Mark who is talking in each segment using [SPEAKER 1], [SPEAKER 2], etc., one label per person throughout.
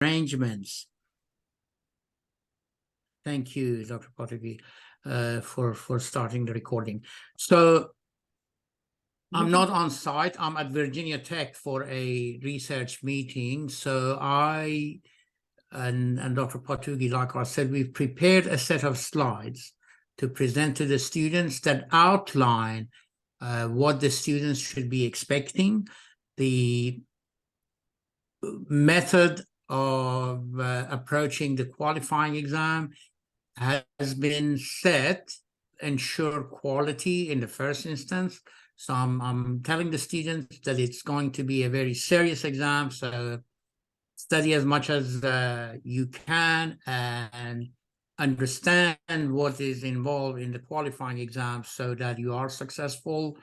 [SPEAKER 1] arrangements. Thank you, Dr. Pottery, for starting the recording. So I'm not on site. I'm at Virginia Tech for a research meeting. So I and Dr. Patugi, like I said, we've prepared a set of slides to present to the students that outline what the students should be expecting, the method of approaching the qualifying exam has been set, ensure quality in the first instance. So I'm telling the students that it's going to be a very serious exam, so study as much as you can and understand what is involved in the qualifying exam so that you are successful.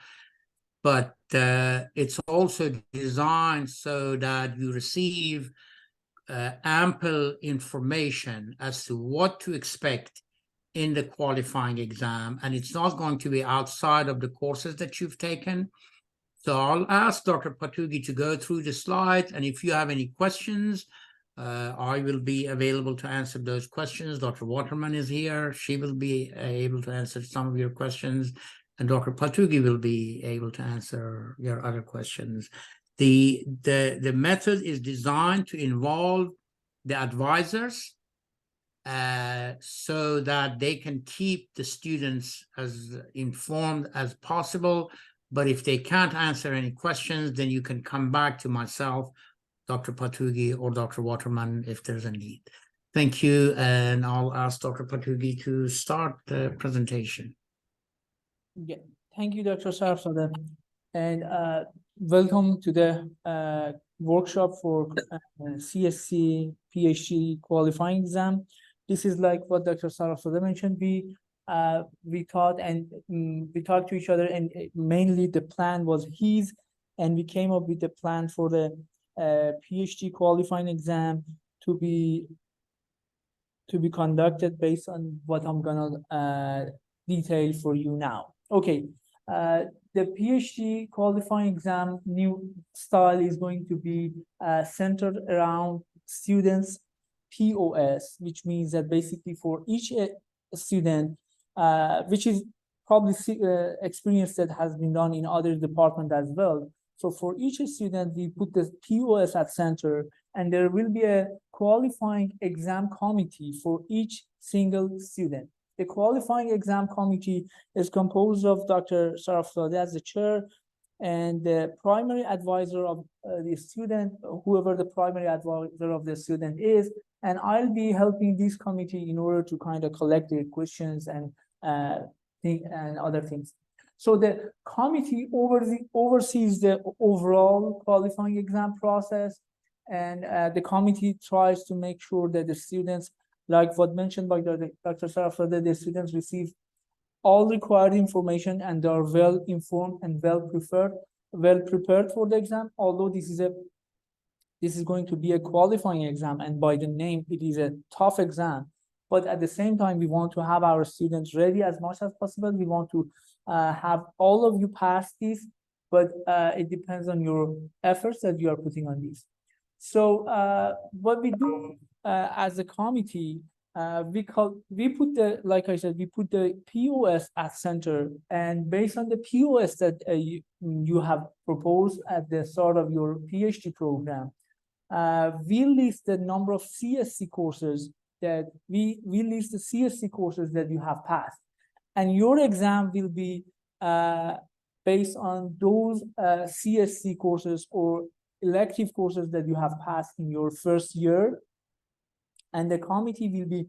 [SPEAKER 1] But it's also designed so that you receive ample information as to what to expect in the qualifying exam, and it's not going to be outside of the courses that you've taken. So I'll ask Dr. Patugi to go through the slides, and if you have any questions, I will be available to answer those questions. Dr. Waterman is here. She will be able to answer some of your questions, and Dr. Patugi will be able to answer your other questions. The method is designed to involve the advisors so that they can keep the students as informed as possible. But if they can't answer any questions, then you can come back to myself, Dr. Patugi, or Dr. Waterman if there's a need. Thank you, and I'll ask Dr. Patugi to start the presentation.
[SPEAKER 2] Yeah, thank you, Dr. Sarfzadeh, and welcome to the workshop for CST PhD qualifying exam. This is like what Dr. Sarfzadeh mentioned. We thought and we talked to each other, and mainly the plan was his, and we came up with the plan for the PhD qualifying exam to be conducted based on what I'm gonna detail for you now. Okay, the PhD qualifying exam new style is going to be centered around students' POS, which means that basically for each student, which is probably experience that has been done in other departments as well. So for each student, we put the POS at center, and there will be a qualifying exam committee for each single student. The qualifying exam committee is composed of Dr. Sarfzadeh as the chair, and the primary advisor of the student, whoever the primary advisor of the student is, and I'll be helping this committee in order to kind of collect their questions and other things. So the committee oversees the overall qualifying exam process, and the committee tries to make sure that the students, like what mentioned by Dr. Sarfzadeh, the students receive all required information and they are well informed and well prepared for the exam. Although this is going to be a qualifying exam, and by the name it is a tough exam, but at the same time we want to have our students ready as much as possible. We want to have all of you pass this, but it depends on your efforts that you are putting on this. So what we do as a committee, we put the, like I said, we put the POS at center, and based on the POS that you have proposed at the start of your PhD program, we list the number of CST courses that we list the CST courses that you have passed, and your exam will be based on those CST courses or elective courses that you have passed in your first year. And the committee will be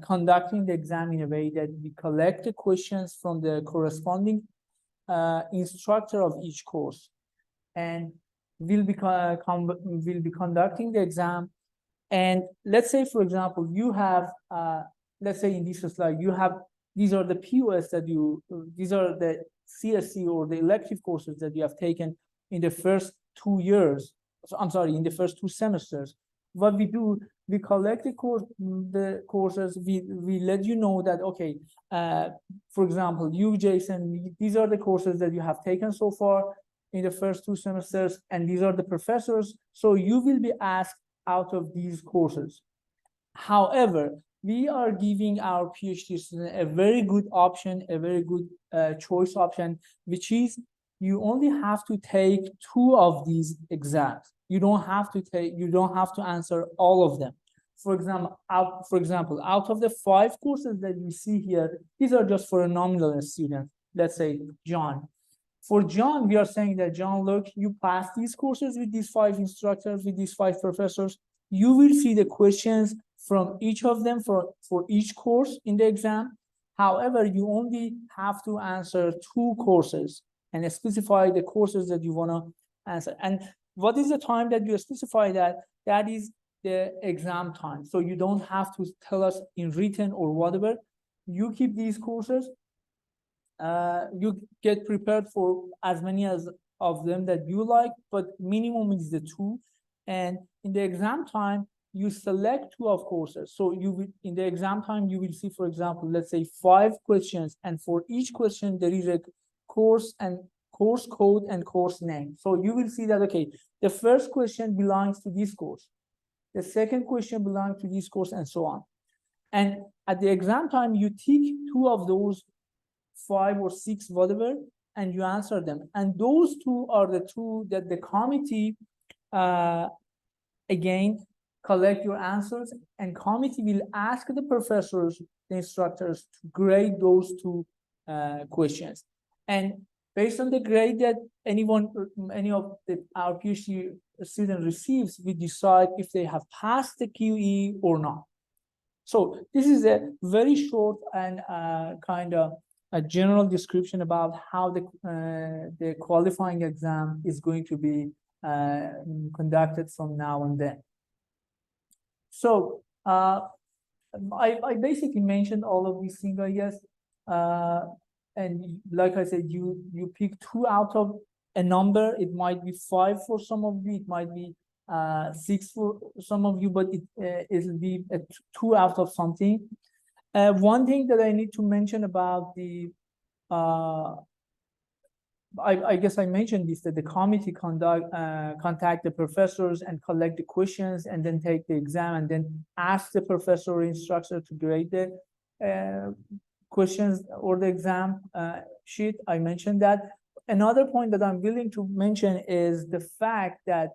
[SPEAKER 2] conducting the exam in a way that we collect the questions from the corresponding instructor of each course, and we'll be conducting the exam. And let's say, for example, you have, let's say in this slide, you have, these are the POS that these are the CST or the elective courses that you have taken in the first 2 years. So, I'm sorry, in the first 2 semesters. What we do, we collect the courses, we let you know that, okay, for example, you, Jason, these are the courses that you have taken so far in the first 2 semesters, and these are the professors. So you will be asked out of these courses. However, we are giving our PhD student a very good option, a very good choice option, which is you only have to take 2 of these exams. You don't have to answer all of them. For example, out of the 5 courses that you see here, these are just for a nominal student. Let's say John. For John, we are saying that, John, look, you pass these courses with these 5 instructors, with these 5 professors. You will see the questions from each of them for each course in the exam. However, you only have to answer 2 courses and specify the courses that you want to answer. And what is the time that you specify that? That is the exam time. So you don't have to tell us in written or whatever. You keep these courses. You get prepared for as many of them that you like, but minimum is the 2. And in the exam time, you select 2 of courses. So you will, in the exam time, you will see, for example, let's say 5 questions, and for each question there is a course and course code and course name. So you will see that, okay, the first question belongs to this course, the second question belongs to this course, and so on. And at the exam time, you tick 2 of those 5 or 6, whatever, and you answer them. And those 2 are the 2 that the committee again collect your answers, and committee will ask the professors, the instructors, to grade those 2 questions. And based on the grade that any of our PhD student receives, we decide if they have passed the QE or not. So this is a very short and kind of a general description about how the qualifying exam is going to be conducted from now and then. So I basically mentioned all of these things, I guess. And like I said, you pick 2 out of a number. It might be 5 for some of you, it might be 6 for some of you, but it'll be 2 out of something. One thing that I need to mention about the I guess I mentioned this, that the committee contact the professors and collect the questions, and then take the exam, and then ask the professor or instructor to grade the questions or the exam sheet. I mentioned that. Another point that I'm willing to mention is the fact that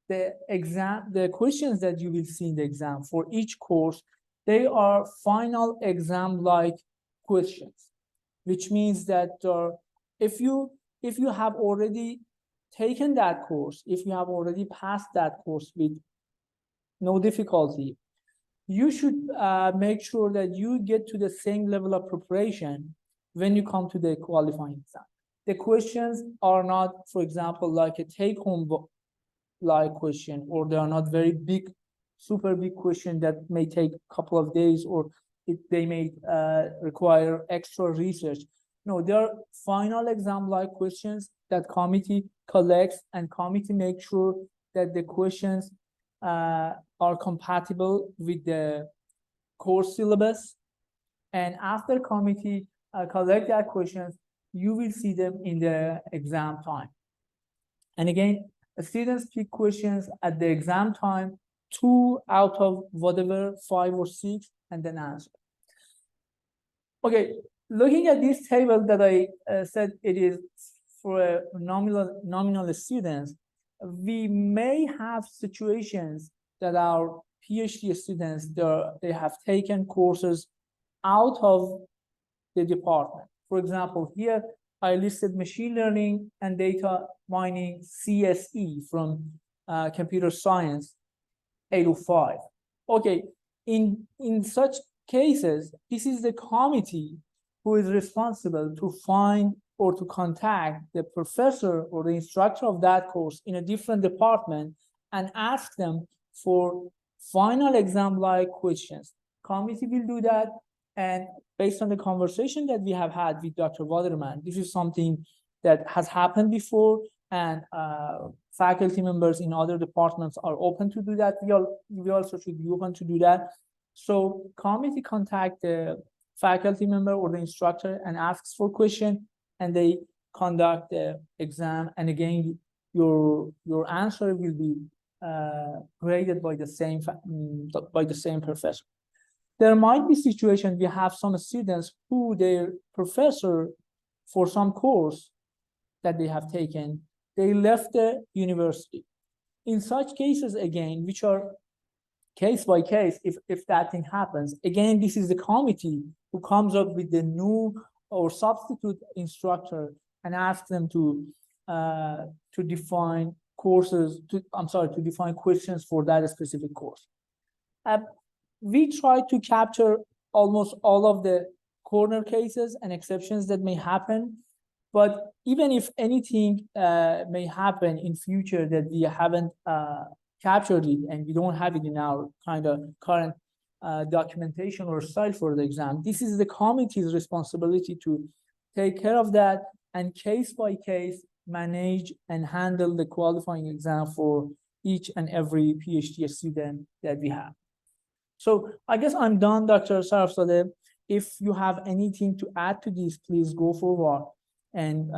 [SPEAKER 2] the questions that you will see in the exam for each course, they are final exam-like questions, which means that if you have already taken that course, if you have already passed that course with no difficulty, you should make sure that you get to the same level of preparation when you come to the qualifying exam. The questions are not, for example, like a take-home like question, or they are not very big, super big question that may take a couple of days, or they may require extra research. No, they are final exam-like questions that committee collects, and committee makes sure that the questions are compatible with the course syllabus. And after committee collect that questions, you will see them in the exam time. And again, students pick questions at the exam time, 2 out of whatever, 5 or 6, and then answer. Okay, looking at this table that I said it is for nominal students, we may have situations that our PhD students, they have taken courses out of the department. For example, here I listed machine learning and data mining, CSE, from computer science 805. Okay, in such cases, this is the committee who is responsible to find or to contact the professor or the instructor of that course in a different department and ask them for final exam-like questions. Committee will do that, and based on the conversation that we have had with Dr. Waterman, this is something that has happened before, and faculty members in other departments are open to do that. We also should be open to do that. So committee contact the faculty member or the instructor and asks for question, and they conduct the exam. And again, your answer will be graded by the same professor. There might be situations we have some students who their professor for some course that they have taken, they left the university. In such cases, again, which are case by case, if that thing happens, again, this is the committee who comes up with the new or substitute instructor and asks them to define courses, to define questions for that specific course. We try to capture almost all of the corner cases and exceptions that may happen. But even if anything may happen in future that we haven't captured it and we don't have it in our kind of current documentation or style for the exam, this is the committee's responsibility to take care of that and case by case manage and handle the qualifying exam for each and every PhD student that we have. So I guess I'm done, Dr. Sarafzadeh. If you have anything to add to this, please go forward. And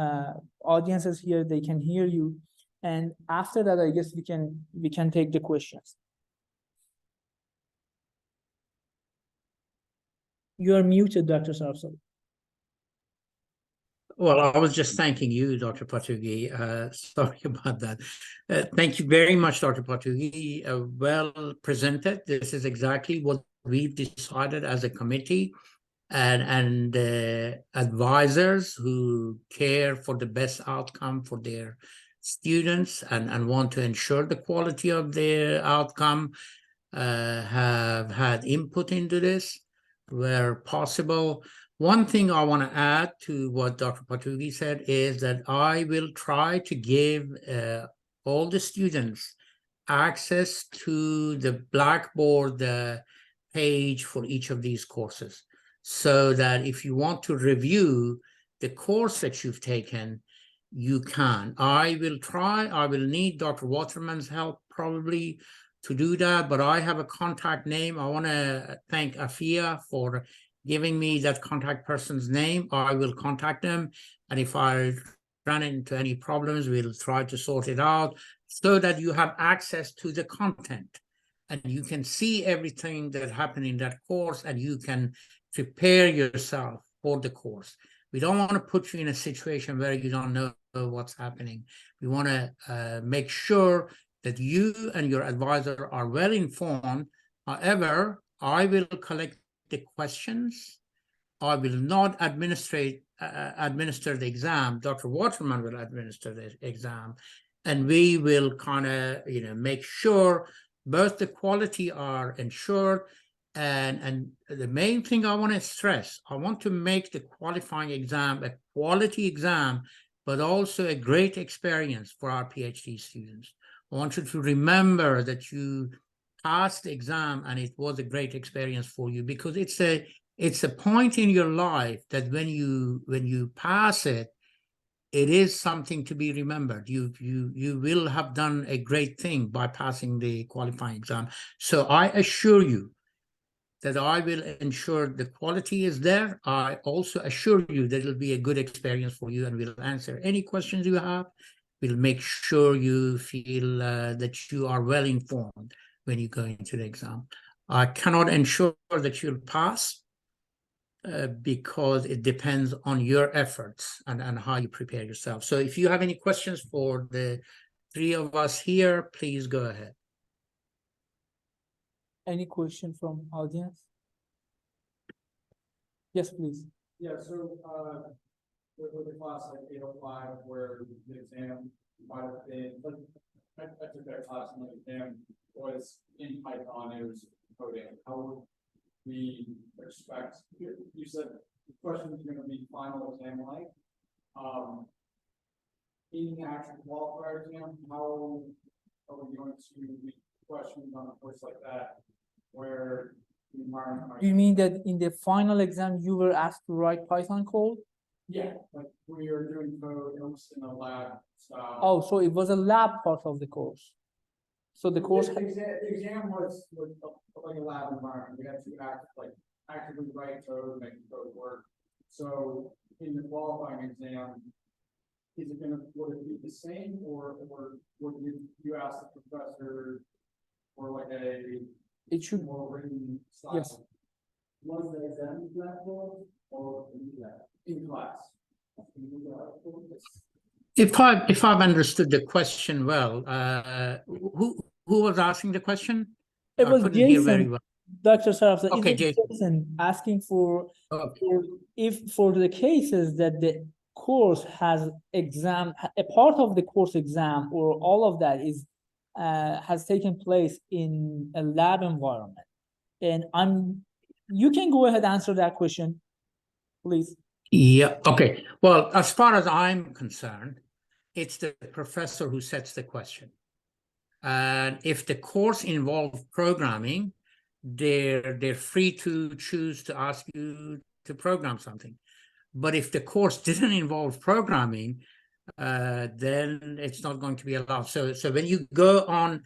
[SPEAKER 2] audiences here, they can hear you. And after that, I guess we can take the questions. You are muted, Dr. Sarafzadeh.
[SPEAKER 1] Well, I was just thanking you, Dr. Patogi. Sorry about that. Thank you very much, Dr. Patogi. Well presented. This is exactly what we've decided as a committee, and advisors who care for the best outcome for their students and want to ensure the quality of their outcome have had input into this where possible. One thing I want to add to what Dr. Patogi said is that I will try to give all the students access to the Blackboard page for each of these courses, so that if you want to review the course that you've taken, you can. I will need Dr. Waterman's help probably to do that, but I have a contact name. I want to thank Afia for giving me that contact person's name. I will contact them, and if I run into any problems, we'll try to sort it out so that you have access to the content and you can see everything that happened in that course and you can prepare yourself for the course. We don't want to put you in a situation where you don't know what's happening. We want to make sure that you and your advisor are well informed. However, I will collect the questions. I will not administer the exam. Dr. Waterman will administer the exam, and we will kind of make sure both the quality are ensured, and the main thing I want to stress, I want to make the qualifying exam a quality exam, but also a great experience for our PhD students. I want you to remember that you passed the exam and it was a great experience for you, because it's a point in your life that when you pass it, it is something to be remembered. You will have done a great thing by passing the qualifying exam. So I assure you that I will ensure the quality is there. I also assure you that it'll be a good experience for you, and we'll answer any questions you have. We'll make sure you feel that you are well informed when you go into the exam. I cannot ensure that you'll pass because it depends on your efforts and how you prepare yourself. So if you have any questions for the three of us here, please go ahead.
[SPEAKER 2] Any question from audience? Yes, please.
[SPEAKER 3] Yeah, so with the class like 805 where the exam might have been, but I took that class and the exam was in Python, it was coding. How would we expect, you said the question is going to be final exam like, in the actual qualifier exam, how are we going to be questions on a course like that where the environment might...
[SPEAKER 2] Do you mean that in the final exam you were asked to write Python code?
[SPEAKER 3] Yeah, like we are doing code in a lab style.
[SPEAKER 2] Oh, so it was a lab part of the course. So the course...
[SPEAKER 3] The exam was like a lab environment. We had to actively write code, make the code work. So in the qualifying exam, is it gonna, would it be the same, or would you ask the professor for like
[SPEAKER 2] It should,
[SPEAKER 3] more written style?
[SPEAKER 2] yes.
[SPEAKER 3] Was the exam in Blackboard or in class?
[SPEAKER 1] If I've understood the question well, who was asking the question?
[SPEAKER 2] It
[SPEAKER 1] I
[SPEAKER 2] was
[SPEAKER 1] couldn't hear very
[SPEAKER 2] Jason,
[SPEAKER 1] well.
[SPEAKER 2] Dr. Sarafza,
[SPEAKER 1] Okay,
[SPEAKER 2] it was
[SPEAKER 1] Jason.
[SPEAKER 2] Jason asking for
[SPEAKER 1] Okay.
[SPEAKER 2] if for the cases that the course has exam, a part of the course exam or all of that is has taken place in a lab environment. And you can go ahead and answer that question, please.
[SPEAKER 1] Yeah, okay. Well, as far as I'm concerned, it's the professor who sets the question. And if the course involves programming, they're free to choose to ask you to program something. But if the course didn't involve programming, then it's not going to be allowed. So when you go on,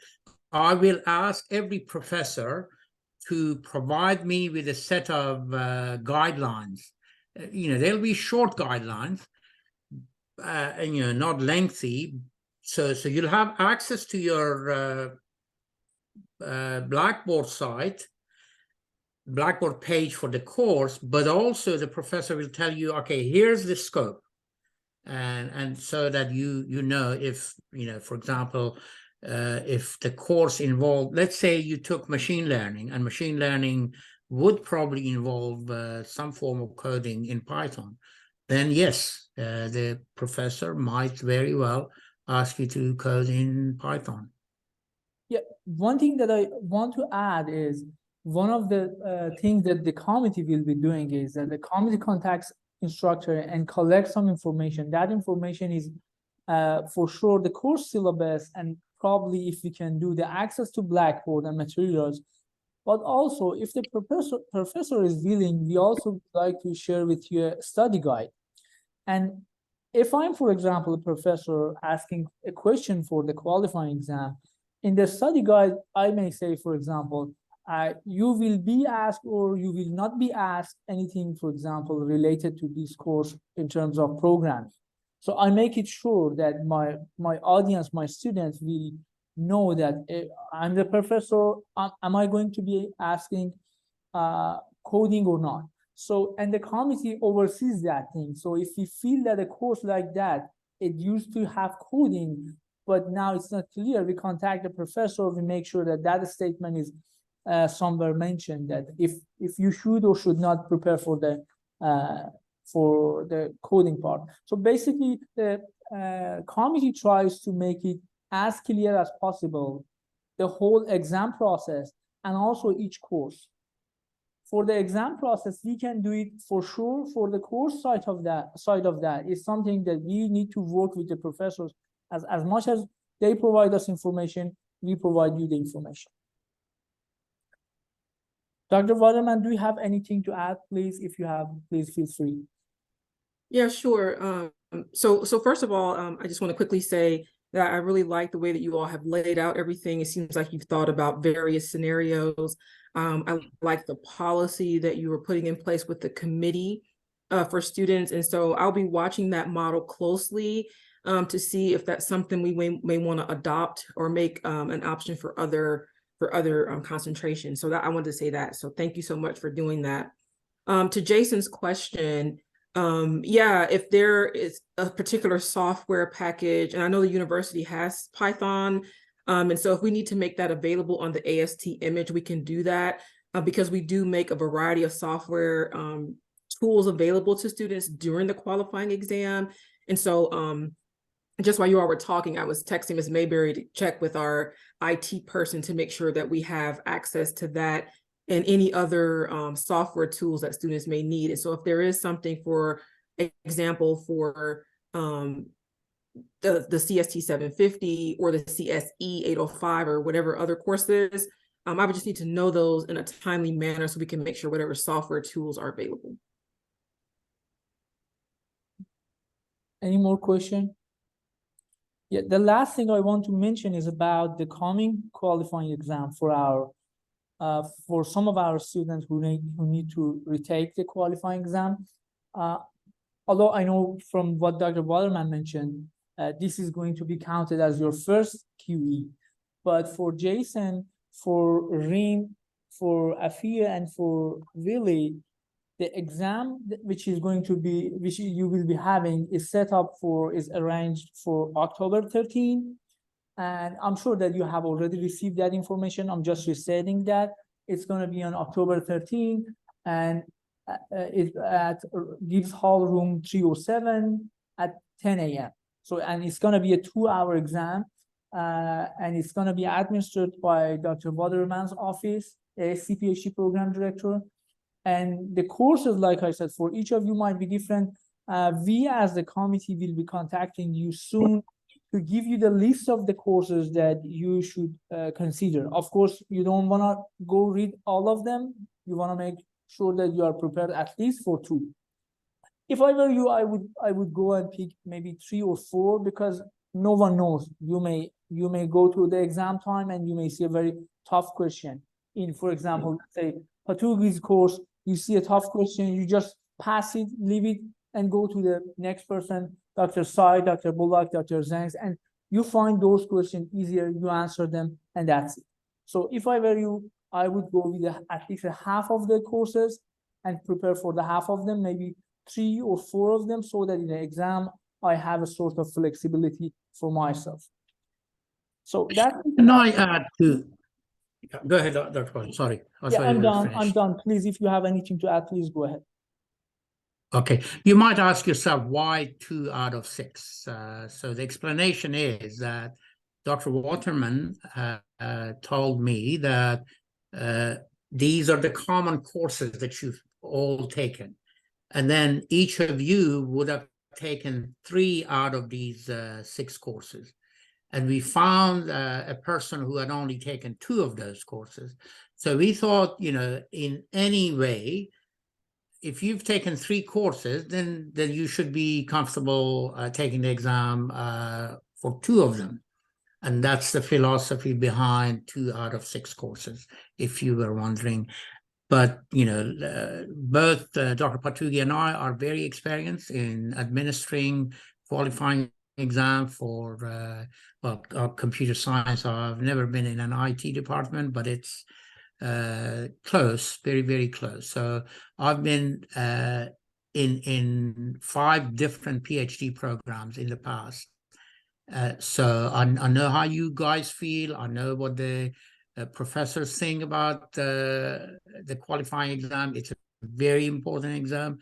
[SPEAKER 1] I will ask every professor to provide me with a set of guidelines. There'll be short guidelines, and not lengthy. So you'll have access to your Blackboard site, Blackboard page for the course, but also the professor will tell you, okay, here's the scope. And so that you know if, for example, if the course involved, let's say you took machine learning, and machine learning would probably involve some form of coding in Python, then yes, the professor might very well ask you to code in Python.
[SPEAKER 2] Yeah, one thing that I want to add is one of the things that the committee will be doing is that the committee contacts instructor and collects some information. That information is for sure the course syllabus, and probably if we can do the access to Blackboard and materials. But also, if the professor is willing, we also would like to share with you a study guide. And if I'm, for example, a professor asking a question for the qualifying exam, in the study guide, I may say, for example, you will be asked or you will not be asked anything, for example, related to this course in terms of programming. So I make it sure that my audience, my students will know that I'm the professor, am I going to be asking coding or not? So, and the committee oversees that thing. So if we feel that a course like that, it used to have coding, but now it's not clear, we contact the professor, we make sure that that statement is somewhere mentioned, that if you should or should not prepare for the coding part. So basically, the committee tries to make it as clear as possible, the whole exam process and also each course. For the exam process, we can do it for sure. For the course side of that is something that we need to work with the professors. As much as they provide us information, we provide you the information. Dr. Waterman, do you have anything to add, please? If you have, please feel free.
[SPEAKER 4] Yeah, sure. So first of all, I just want to quickly say that I really like the way that you all have laid out everything. It seems like you've thought about various scenarios. I like the policy that you were putting in place with the committee for students. And so I'll be watching that model closely to see if that's something we may want to adopt or make an option for other concentration. So that I wanted to say that. So thank you so much for doing that. To Jason's question, yeah, if there is a particular software package, and I know the university has Python, and so if we need to make that available on the AST image, we can do that because we do make a variety of software tools available to students during the qualifying exam. And so just while you all were talking, I was texting Ms. Mayberry to check with our IT person to make sure that we have access to that and any other software tools that students may need. And so if there is something, for example, for the CST 750 or the CSE 805 or whatever other courses, I would just need to know those in a timely manner so we can make sure whatever software tools are available.
[SPEAKER 2] Any more questions? Yeah, the last thing I want to mention is about the coming qualifying exam for our for some of our students who need to retake the qualifying exam. although I know from what Dr. Waterman mentioned, this is going to be counted as your first QE. But for Jason, for Reem, for Afia, and for Willie, the exam which you will be having is arranged for October 13. And I'm sure that you have already received that information. I'm just restating that. It's going to be on October 13, and it's at Gibbs Hall room 307 at 10 a.m. So, and it's going to be a 2-hour exam, and it's going to be administered by Dr. Waterman's office, a CPHD program director. And the courses, like I said, for each of you might be different. We as the committee will be contacting you soon to give you the list of the courses that you should consider. Of course, you don't want to go read all of them. You want to make sure that you are prepared at least for 2. If I were you, I would go and pick maybe 3 or 4, because no one knows. You may go to the exam time and you may see a very tough question. For example, let's say Patugi's course, you see a tough question, you just pass it, leave it, and go to the next person, Dr. Sai, Dr. Bullock, Dr. Zangs, and you find those questions easier, you answer them, and that's it. So if I were you, I would go with at least a half of the courses and prepare for the half of them, maybe 3 or 4 of them, so that in the exam, I have a sort of flexibility for myself. So that.
[SPEAKER 1] Can I add to? Go ahead, Dr. Paul. Sorry.
[SPEAKER 2] Yeah, I'm done. I'm done. Please, if you have anything to add, please go ahead.
[SPEAKER 1] Okay. You might ask yourself, why 2 out of 6? So the explanation is that Dr. Waterman told me that these are the common courses that you've all taken. And then each of you would have taken 3 out of these 6 courses. And we found a person who had only taken 2 of those courses. So we thought, in any way, if you've taken 3 courses, then you should be comfortable taking the exam for 2 of them. And that's the philosophy behind 2 out of 6 courses, if you were wondering. But, both Dr. Patugi and I are very experienced in administering qualifying exam for computer science. I've never been in an IT department, but it's close, very, very close. So I've been in 5 different PhD programs in the past. So I know how you guys feel. I know what the professors think about the qualifying exam. It's a very important exam.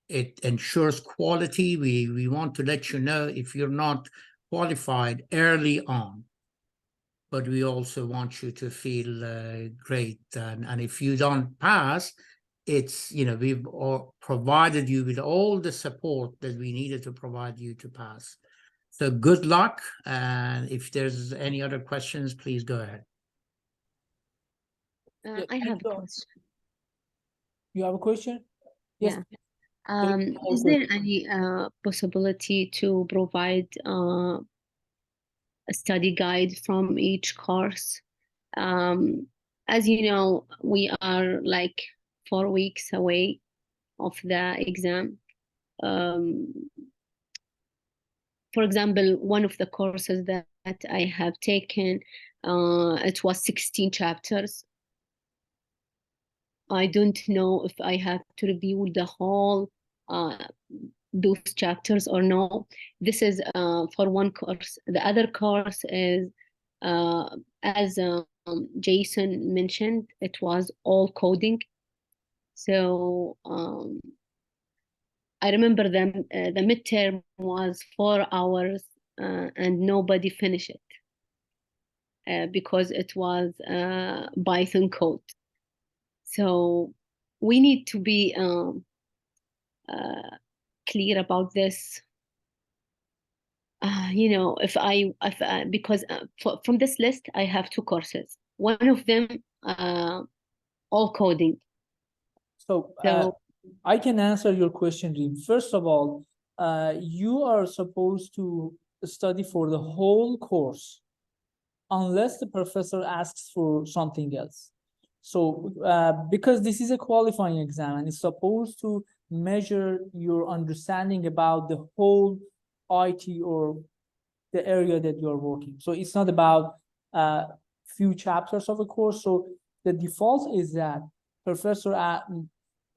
[SPEAKER 1] It ensures quality. We want to let you know if you're not qualified early on, but we also want you to feel great. And if you don't pass, it's, we've provided you with all the support that we needed to provide you to pass. So good luck. And if there's any other questions, please go ahead.
[SPEAKER 5] I have a question.
[SPEAKER 2] You have a question? Yes.
[SPEAKER 5] Yeah. Is there any possibility to provide a study guide from each course? As you know, we are like 4 weeks away of the exam. For example, one of the courses that I have taken, it was 16 chapters. I don't know if I have to review the whole those chapters or no. This is for one course. The other course is, as Jason mentioned, it was all coding. So I remember the midterm was 4 hours and nobody finished it because it was Python code. So we need to be clear about this. Because from this list, I have 2 courses. One of them, all coding.
[SPEAKER 2] So I can answer your question, Reem. First of all, you are supposed to study for the whole course unless the professor asks for something else. So because this is a qualifying exam and it's supposed to measure your understanding about the whole IT or the area that you're working. So it's not about few chapters of a course. So the default is that professor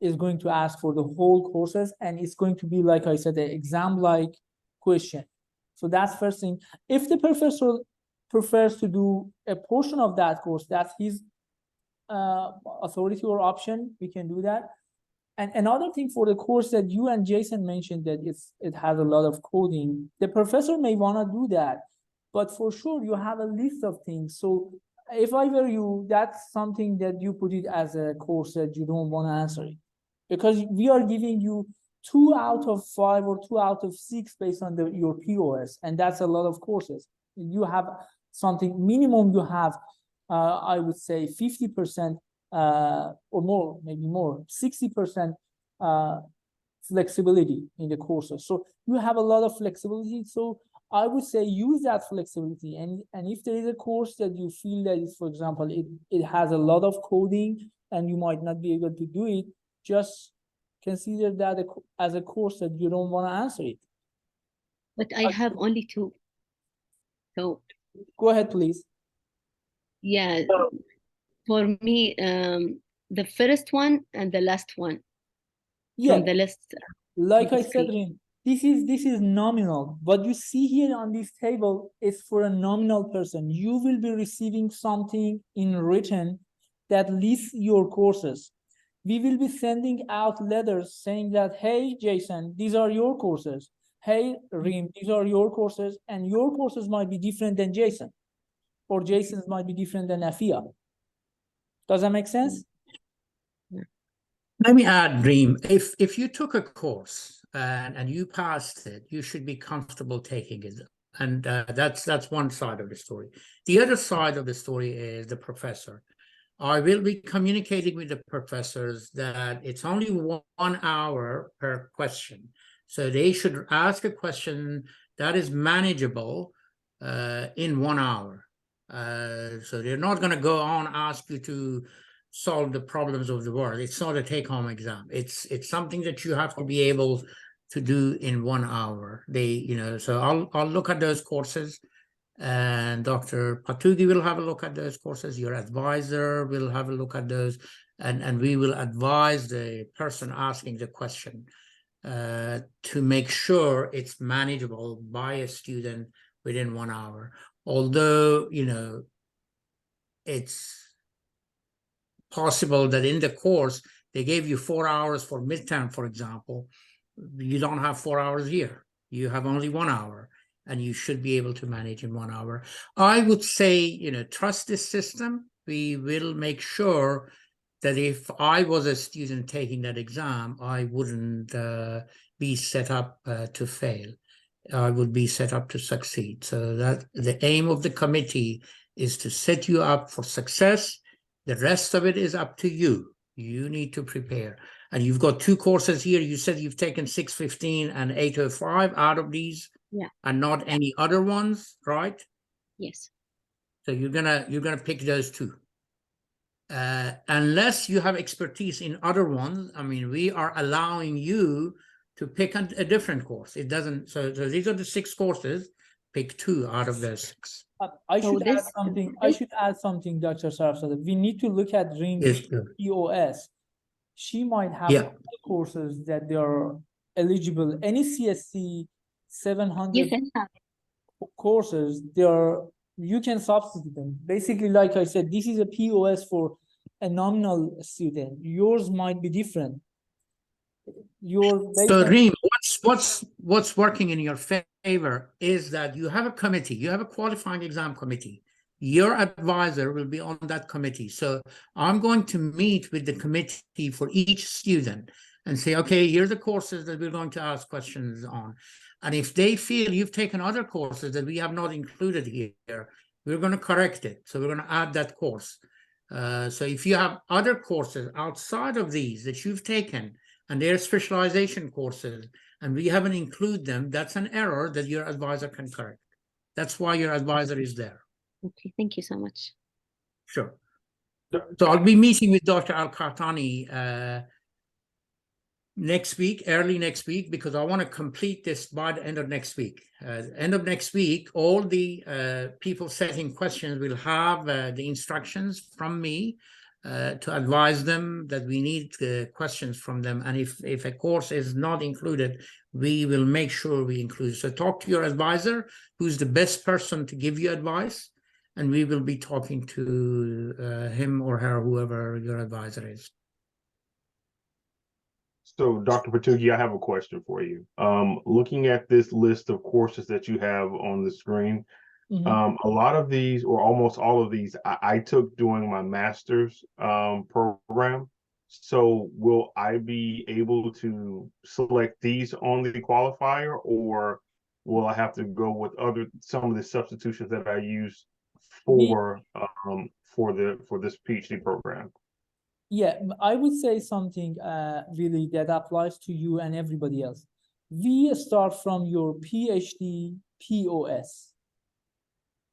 [SPEAKER 2] is going to ask for the whole courses, and it's going to be, like I said, an exam-like question. So that's first thing. If the professor prefers to do a portion of that course, that's his authority or option, we can do that. And another thing for the course that you and Jason mentioned, that it has a lot of coding, the professor may want to do that, but for sure you have a list of things. So if I were you, that's something that you put it as a course that you don't want to answer it, because we are giving you 2 out of 5 or 2 out of 6 based on your POS, and that's a lot of courses. You have something minimum, you have I would say 50% or more, maybe more, 60% flexibility in the courses. So you have a lot of flexibility. So I would say use that flexibility. And if there is a course that you feel that is, for example, it has a lot of coding and you might not be able to do it, just consider that as a course that you don't want to answer it.
[SPEAKER 5] But I have only 2. So
[SPEAKER 2] go ahead, please.
[SPEAKER 5] yeah, for me, the first one and the last one from the list.
[SPEAKER 2] Like I said, this is nominal. What you see here on this table is for a nominal person. You will be receiving something in written that lists your courses. We will be sending out letters saying that, hey, Jason, these are your courses. Hey, Reem, these are your courses, and your courses might be different than Jason, or Jason's might be different than Afia. Does that make sense?
[SPEAKER 1] Let me add, Dream, if you took a course and you passed it, you should be comfortable taking it. And that's one side of the story. The other side of the story is the professor. I will be communicating with the professors that it's only 1 hour per question. So they should ask a question that is manageable in 1 hour. So they're not going to go on ask you to solve the problems of the world. It's not a take-home exam. It's something that you have to be able to do in 1 hour. So I'll look at those courses, and Dr. Patugi will have a look at those courses. Your advisor will have a look at those, and we will advise the person asking the question to make sure it's manageable by a student within 1 hour. Although, it's possible that in the course, they gave you 4 hours for midterm, for example. You don't have 4 hours here. You have only 1 hour, and you should be able to manage in 1 hour. I would say, trust this system. We will make sure that if I was a student taking that exam, I wouldn't be set up to fail. I would be set up to succeed. So that the aim of the committee is to set you up for success. The rest of it is up to you. You need to prepare. And you've got 2 courses here. You said you've taken 615 and 805 out of these, and not any other ones, right?
[SPEAKER 5] Yes.
[SPEAKER 1] So you're gonna pick those 2. Unless you have expertise in other ones, I mean, we are allowing you to pick a different course. It doesn't. So these are the 6 courses. Pick 2 out of those 6.
[SPEAKER 2] I should add something, Dr. Sarafzadeh. We need to look at Reem's POS. She might have courses that they are eligible. Any CST 700 courses, you can substitute them. Basically, like I said, this is a POS for a nominal student. Yours might be different.
[SPEAKER 1] So Reem, what's working in your favor is that you have a committee, you have a qualifying exam committee. Your advisor will be on that committee. So I'm going to meet with the committee for each student and say, okay, here's the courses that we're going to ask questions on. And if they feel you've taken other courses that we have not included here, we're going to correct it. So we're going to add that course. So if you have other courses outside of these that you've taken, and they're specialization courses, and we haven't included them, that's an error that your advisor can correct. That's why your advisor is there.
[SPEAKER 5] Okay, thank you so much.
[SPEAKER 1] Sure. So I'll be meeting with Dr. Al-Qahtani next week, early next week, because I want to complete this by the end of next week. End of next week, all the people setting questions will have the instructions from me to advise them that we need questions from them. And if a course is not included, we will make sure we include it. So talk to your advisor, who's the best person to give you advice, and we will be talking to him or her, whoever your advisor is.
[SPEAKER 6] So, Dr. Patugi, I have a question for you. Looking at this list of courses that you have on the screen, a lot of these, or almost all of these, I took during my master's program. So will I be able to select these on the qualifier, or will I have to go with some of the substitutions that I use for this PhD program?
[SPEAKER 2] Yeah, I would say something really that applies to you and everybody else. We start from your PhD POS.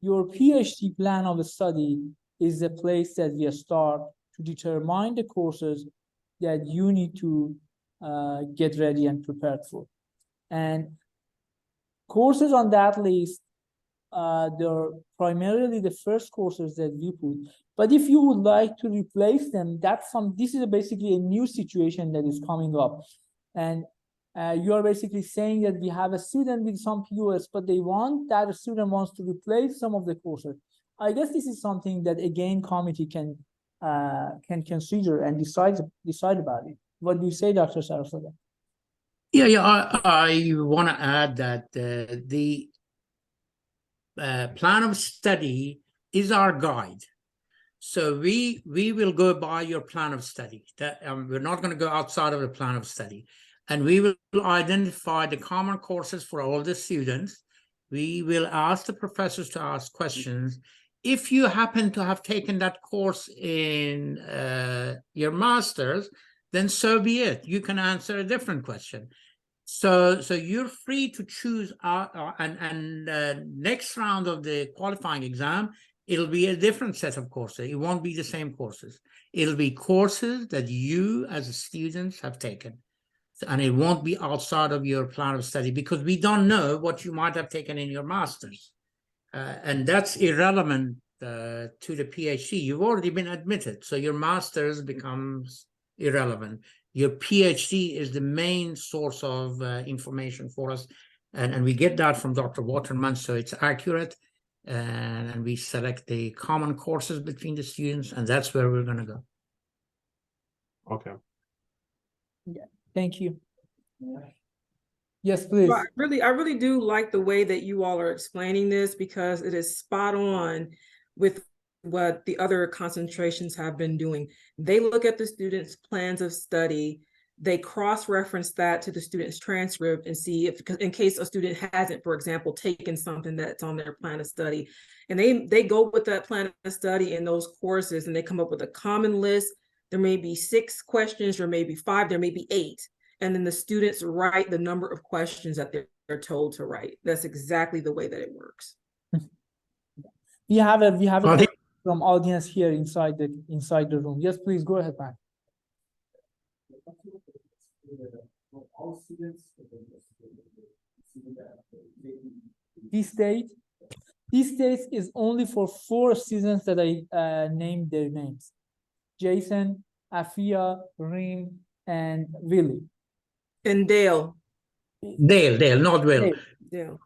[SPEAKER 2] Your PhD plan of study is the place that we start to determine the courses that you need to get ready and prepared for. And courses on that list, they're primarily the first courses that we put. But if you would like to replace them, this is basically a new situation that is coming up. And you are basically saying that we have a student with some POS, but that student wants to replace some of the courses. I guess this is something that, again, committee can consider and decide about it. What do you say, Dr. Saraswati?
[SPEAKER 1] Yeah, I want to add that the plan of study is our guide. So we will go by your plan of study. We're not going to go outside of the plan of study. And we will identify the common courses for all the students. We will ask the professors to ask questions. If you happen to have taken that course in your master's, then so be it. You can answer a different question. So you're free to choose, and next round of the qualifying exam, it'll be a different set of courses. It won't be the same courses. It'll be courses that you as students have taken. And it won't be outside of your plan of study, because we don't know what you might have taken in your master's. And that's irrelevant to the PhD. You've already been admitted, so your master's becomes irrelevant. Your PhD is the main source of information for us. And we get that from Dr. Waterman, so it's accurate. And we select the common courses between the students, and that's where we're going to go.
[SPEAKER 6] Okay.
[SPEAKER 2] Yeah, thank you. Yes, please.
[SPEAKER 4] Well, I really do like the way that you all are explaining this, because it is spot on with what the other concentrations have been doing. They look at the students' plans of study, they cross-reference that to the student's transcript and see if, in case a student hasn't, for example, taken something that's on their plan of study, and they go with that plan of study in those courses, and they come up with a common list. There may be 6 questions, there may be 5, there may be 8. And then the students write the number of questions that they're told to write. That's exactly the way that it works.
[SPEAKER 2] We have a question from audience here inside the room. Yes, please go ahead, Matt. This date is only for 4 students that I named their names: Jason, Afia, Reem, and Willie.
[SPEAKER 4] And Dale.
[SPEAKER 1] Dale, not Will.
[SPEAKER 4] Dale.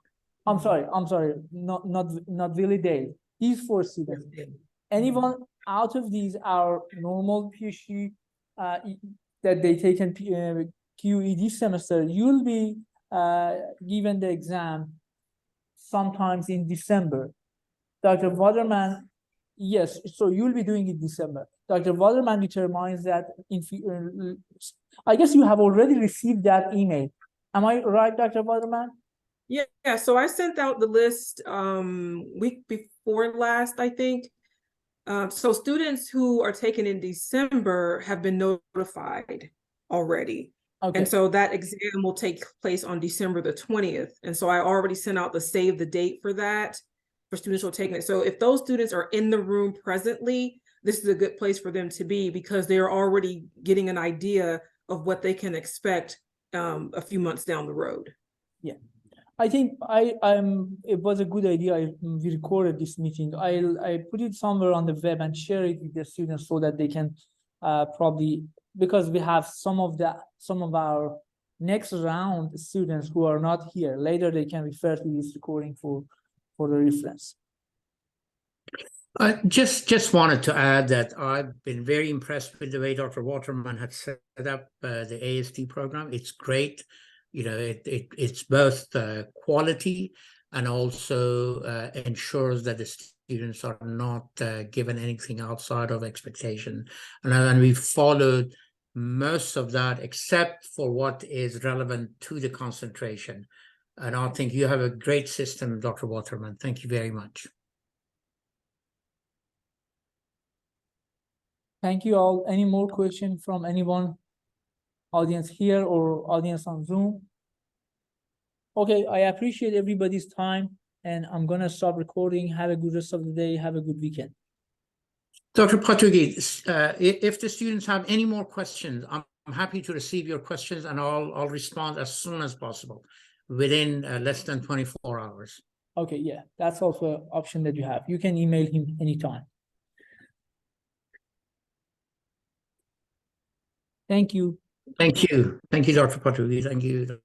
[SPEAKER 2] I'm sorry, not Willie, Dale. These 4 students. Anyone out of these are normal PhD that they taken QE this semester, you'll be given the exam sometimes in December. Dr. Waterman, yes, so you'll be doing it December. Dr. Waterman determines that I guess you have already received that email. Am I right, Dr. Waterman?
[SPEAKER 4] Yeah, so I sent out the list week before last, I think. So students who are taken in December have been notified already. Okay. And so that exam will take place on December the 20th. And so I already sent out the save the date for that, for students who are taking it. So if those students are in the room presently, this is a good place for them to be, because they're already getting an idea of what they can expect a few months down the road.
[SPEAKER 2] I think it was a good idea. We recorded this meeting. I put it somewhere on the web and share it with the students so that they can probably, because we have some of our next round students who are not here. Later they can refer to this recording for the reference.
[SPEAKER 1] I just wanted to add that I've been very impressed with the way Dr. Waterman had set up the AST program. It's great. You know, it's both quality and also ensures that the students are not given anything outside of expectation. And we followed most of that except for what is relevant to the concentration. And I think you have a great system, Dr. Waterman. Thank you very much.
[SPEAKER 2] Thank you all. Any more questions from anyone? Audience here or audience on Zoom? Okay, I appreciate everybody's time and I'm gonna stop recording. Have a good rest of the day. Have a good weekend.
[SPEAKER 1] Dr. Patugui, if the students have any more questions, I'm happy to receive your questions and I'll respond as soon as possible within less than 24 hours.
[SPEAKER 2] Okay, yeah, that's also an option that you have. You can email him anytime. Thank you.
[SPEAKER 1] Thank you. Thank you, Dr. Patugui. Thank you.